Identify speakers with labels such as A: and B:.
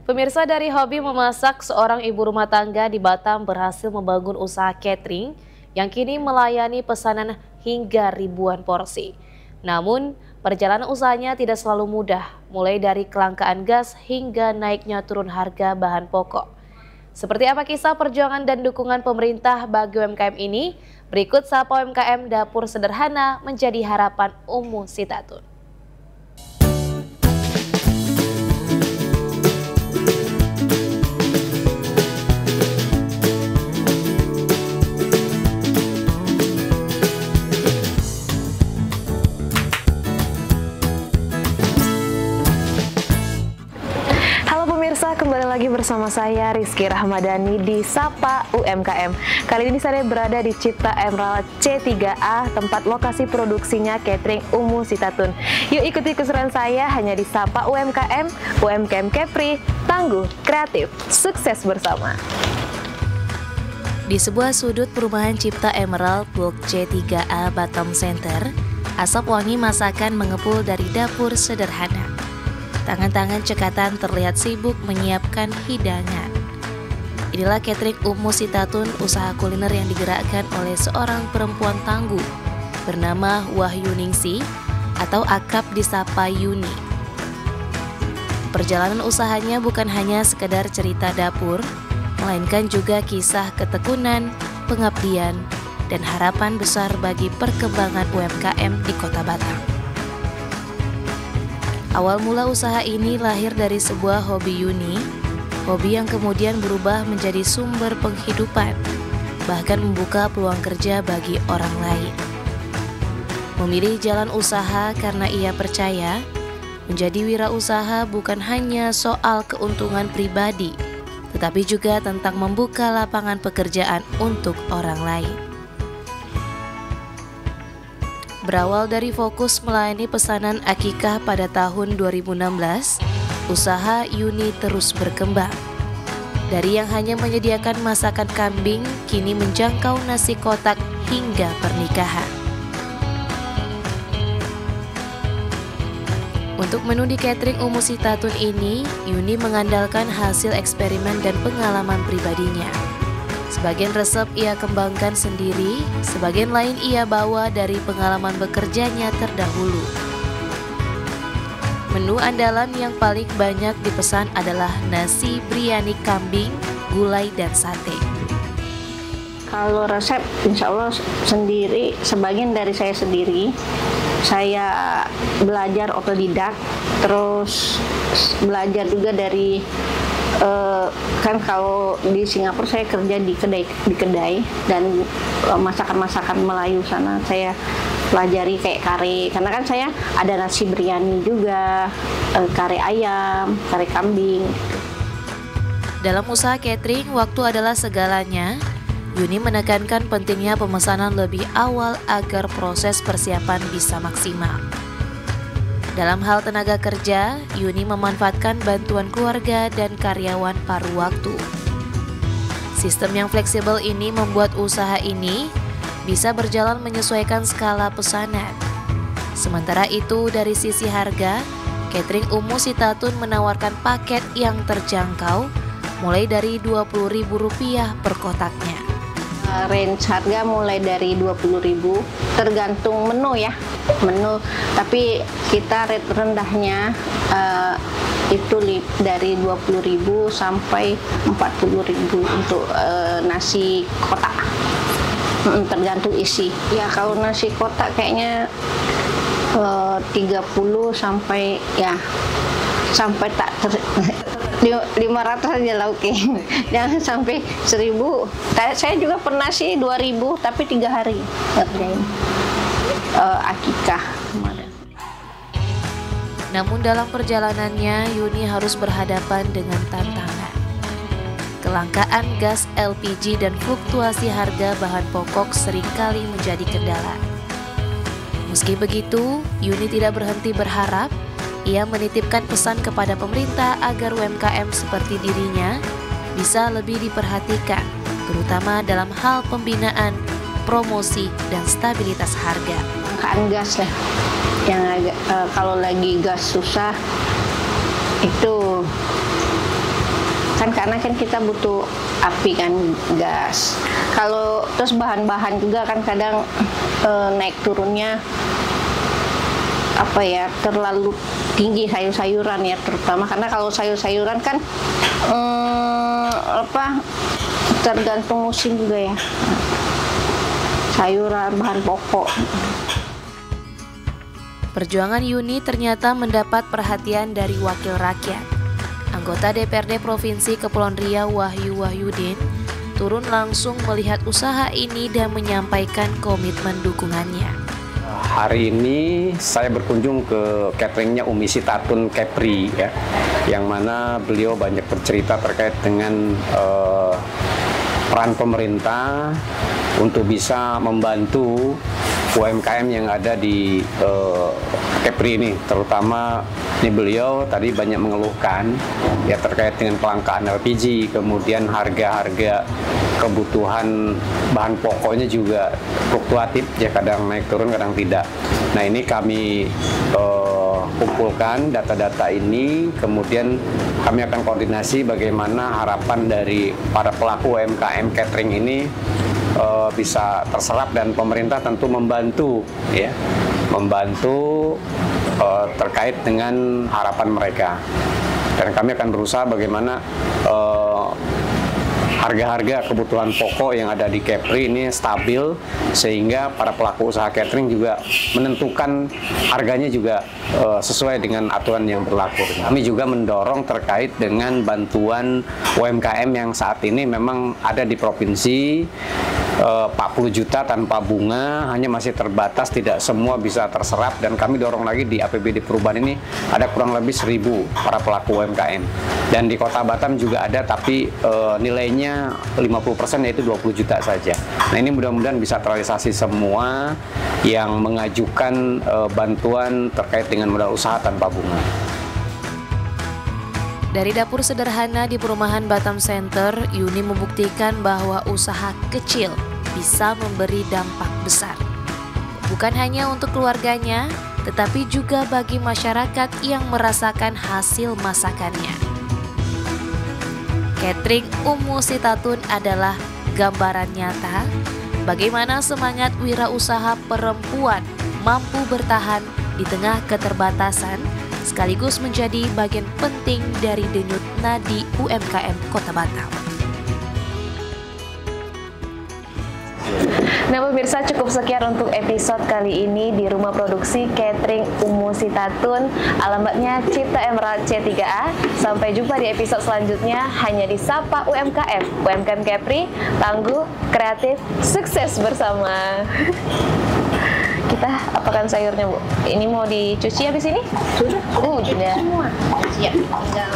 A: Pemirsa, dari hobi memasak, seorang ibu rumah tangga di Batam berhasil membangun usaha catering yang kini melayani pesanan hingga ribuan porsi. Namun, perjalanan usahanya tidak selalu mudah, mulai dari kelangkaan gas hingga naiknya turun harga bahan pokok. Seperti apa kisah perjuangan dan dukungan pemerintah bagi UMKM ini? Berikut Sapa UMKM Dapur Sederhana menjadi harapan Umu Sitatun. Kembali lagi bersama saya Rizky Rahmadani di Sapa UMKM. Kali ini saya berada di Cipta Emerald C3A, tempat lokasi produksinya catering Umu Sitatun. Yuk ikuti keseruan saya hanya di Sapa UMKM, UMKM Kepri, tangguh, kreatif, sukses bersama. Di sebuah sudut perumahan Cipta Emerald Blok C3A Batam Center, asap wangi masakan mengepul dari dapur sederhana. Tangan-tangan cekatan terlihat sibuk menyiapkan hidangan. Inilah catering Umu Sitatun, usaha kuliner yang digerakkan oleh seorang perempuan tangguh bernama Wahyuningsi atau akrab disapa Yuni. Perjalanan usahanya bukan hanya sekedar cerita dapur, melainkan juga kisah ketekunan, pengabdian, dan harapan besar bagi perkembangan UMKM di Kota Batam. Awal mula usaha ini lahir dari sebuah hobi Yuni, hobi yang kemudian berubah menjadi sumber penghidupan, bahkan membuka peluang kerja bagi orang lain. Memilih jalan usaha karena ia percaya, menjadi wirausaha bukan hanya soal keuntungan pribadi, tetapi juga tentang membuka lapangan pekerjaan untuk orang lain. Berawal dari fokus melayani pesanan akikah pada tahun 2016, usaha Yuni terus berkembang. Dari yang hanya menyediakan masakan kambing, kini menjangkau nasi kotak hingga pernikahan. Untuk menu di catering Umu Sitatun ini, Yuni mengandalkan hasil eksperimen dan pengalaman pribadinya. Sebagian resep ia kembangkan sendiri, sebagian lain ia bawa dari pengalaman bekerjanya terdahulu. Menu andalan yang paling banyak dipesan adalah nasi biryani kambing, gulai, dan sate.
B: Kalau resep insya Allah sendiri, sebagian dari saya sendiri. Saya belajar otodidak, terus belajar juga dari kan kalau di Singapura saya kerja di kedai dan masakan-masakan Melayu sana saya pelajari kayak kare, karena kan saya ada nasi biryani juga, kare ayam, kare kambing.
A: Dalam usaha catering, waktu adalah segalanya. Yuni menekankan pentingnya pemesanan lebih awal agar proses persiapan bisa maksimal. Dalam hal tenaga kerja, Yuni memanfaatkan bantuan keluarga dan karyawan paruh waktu. Sistem yang fleksibel ini membuat usaha ini bisa berjalan menyesuaikan skala pesanan. Sementara itu, dari sisi harga, catering Umu Sitatun menawarkan paket yang terjangkau mulai dari Rp20.000 per kotaknya.
B: Range harga mulai dari 20.000, tergantung menu ya, tapi kita rate rendahnya itu dari 20.000 sampai 40.000 untuk nasi kotak, tergantung isi. Ya kalau nasi kotak kayaknya 30 sampai tak 500 aja lah, oke. Jangan sampai 1.000. Saya juga pernah sih 2.000 tapi 3 hari ngerjain akikah kemarin.
A: Namun dalam perjalanannya, Yuni harus berhadapan dengan tantangan. Kelangkaan gas LPG dan fluktuasi harga bahan pokok seringkali menjadi kendala. Meski begitu, Yuni tidak berhenti berharap. Ia menitipkan pesan kepada pemerintah agar UMKM seperti dirinya bisa lebih diperhatikan, terutama dalam hal pembinaan, promosi, dan stabilitas harga.
B: Kelangkaan gas ya, yang kalau lagi gas susah itu karena kan kita butuh api kan, gas. Kalau terus bahan-bahan juga kan kadang naik turunnya terlalu tinggi sayur-sayuran ya, terutama karena kalau sayur-sayuran kan tergantung musim juga ya, sayuran bahan pokok.
A: Perjuangan Yuni ternyata mendapat perhatian dari wakil rakyat. Anggota DPRD Provinsi Kepulauan Riau Wahyu Wahyudin turun langsung melihat usaha ini dan menyampaikan komitmen dukungannya.
C: Hari ini saya berkunjung ke cateringnya Umi Sitatun Kepri ya, yang mana beliau banyak bercerita terkait dengan peran pemerintah untuk bisa membantu UMKM yang ada di Kepri ini, terutama ini beliau tadi banyak mengeluhkan ya terkait dengan kelangkaan LPG, kemudian harga-harga kebutuhan bahan pokoknya juga fluktuatif ya, kadang naik turun kadang tidak. Nah ini kami kumpulkan data-data ini, kemudian kami akan koordinasi bagaimana harapan dari para pelaku UMKM catering ini bisa terserap, dan pemerintah tentu membantu ya, terkait dengan harapan mereka, dan kami akan berusaha bagaimana harga-harga kebutuhan pokok yang ada di Kepri ini stabil, sehingga para pelaku usaha catering juga menentukan harganya juga sesuai dengan aturan yang berlaku. Kami juga mendorong terkait dengan bantuan UMKM yang saat ini memang ada di provinsi, 40 juta tanpa bunga, hanya masih terbatas, tidak semua bisa terserap, dan kami dorong lagi di APBD perubahan ini ada kurang lebih 1.000 para pelaku UMKM, dan di Kota Batam juga ada, tapi nilainya 50%, yaitu 20 juta saja. Nah ini mudah-mudahan bisa terrealisasi semua yang mengajukan bantuan terkait dengan modal usaha tanpa bunga.
A: Dari dapur sederhana di perumahan Batam Center, Yuni membuktikan bahwa usaha kecil bisa memberi dampak besar. Bukan hanya untuk keluarganya, tetapi juga bagi masyarakat yang merasakan hasil masakannya. Catering Umu Sitatun adalah gambaran nyata bagaimana semangat wirausaha perempuan mampu bertahan di tengah keterbatasan, sekaligus menjadi bagian penting dari denyut nadi UMKM Kota Batam. Nah pemirsa, cukup sekian untuk episode kali ini di Rumah Produksi Catering Umu Sitatun, alamatnya Cipta Emerald C3A. Sampai jumpa di episode selanjutnya hanya di Sapa UMKM. UMKM Kepri, tangguh, kreatif, sukses bersama. Kita apakan sayurnya, Bu? Ini mau dicuci habis ini? Sudah. Sudah.
B: Semua. Siap. Tinggal